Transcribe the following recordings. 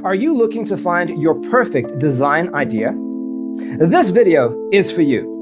Are you looking to find your perfect design idea? This video is for you.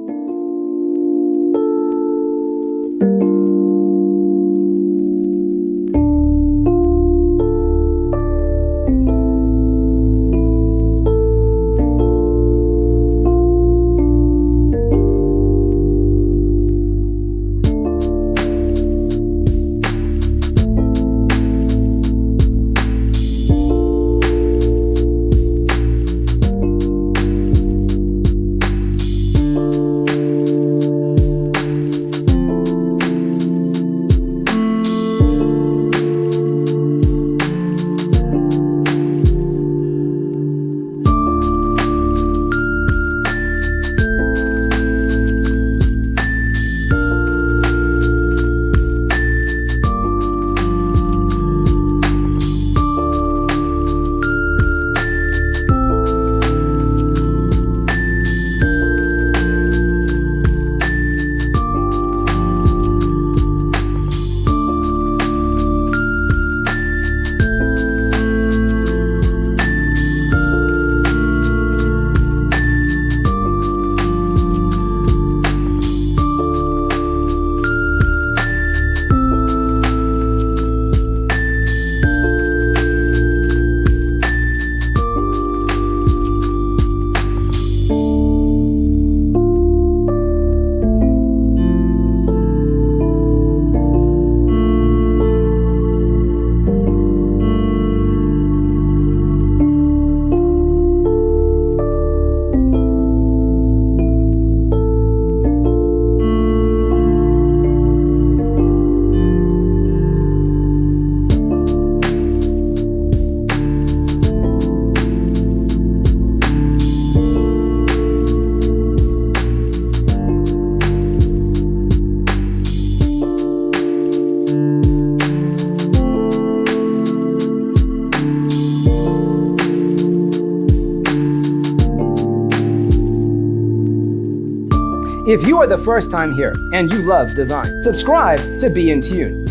If you are the first time here and you love design, subscribe to Be in Tune.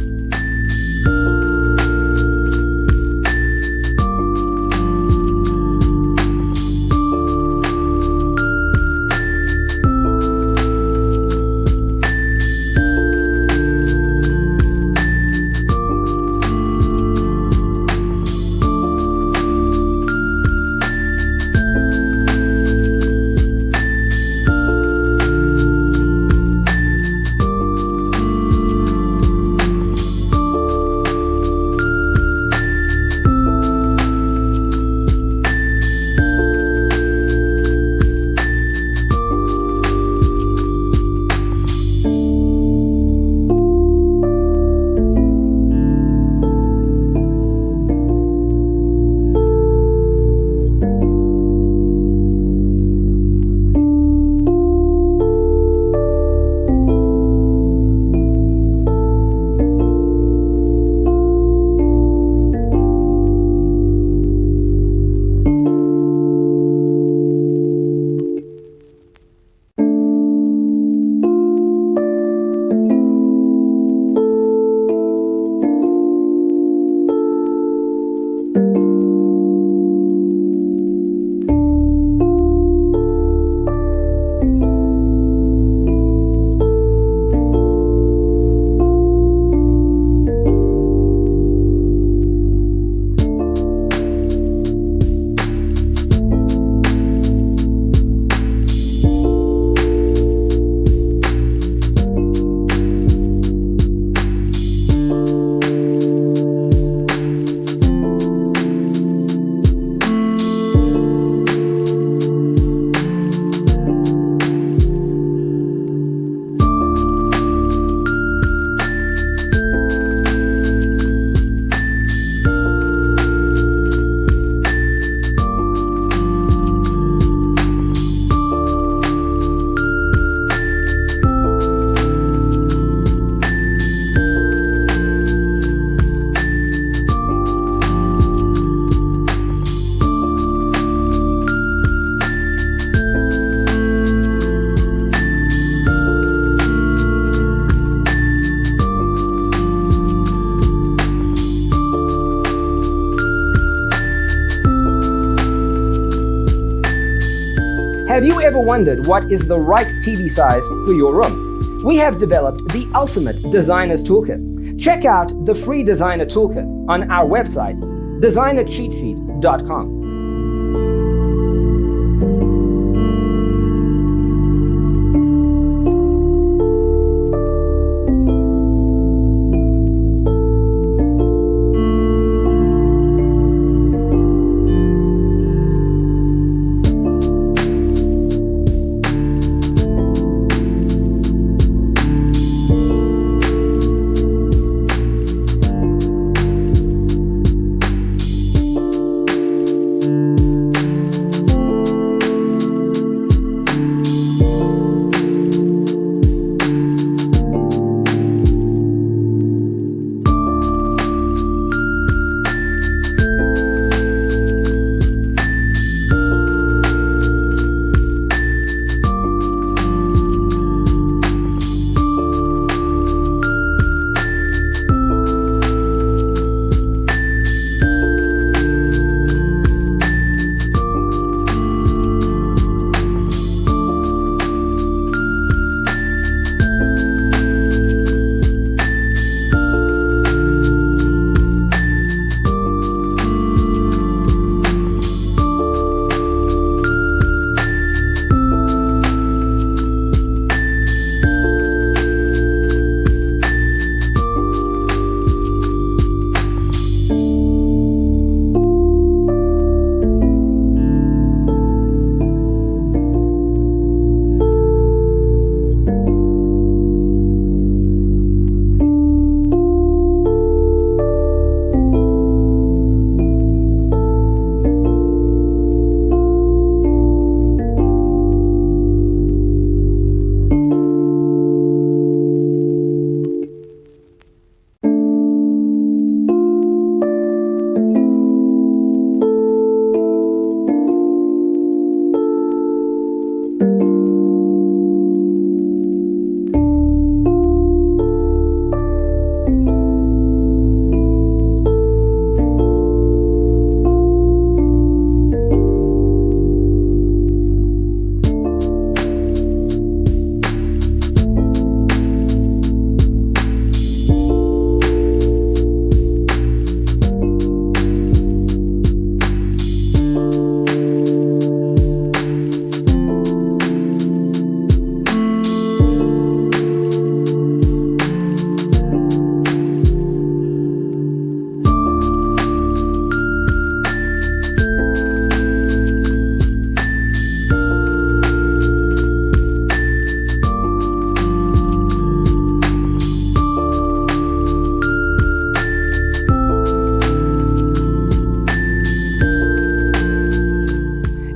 Have you ever wondered what is the right TV size for your room? We have developed the ultimate designer's toolkit. Check out the free designer toolkit on our website, designercheatsheet.com.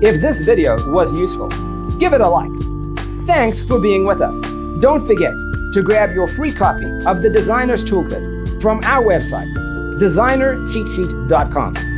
If this video was useful, give it a like. Thanks for being with us. Don't forget to grab your free copy of the Designer's Toolkit from our website, designercheatsheet.com.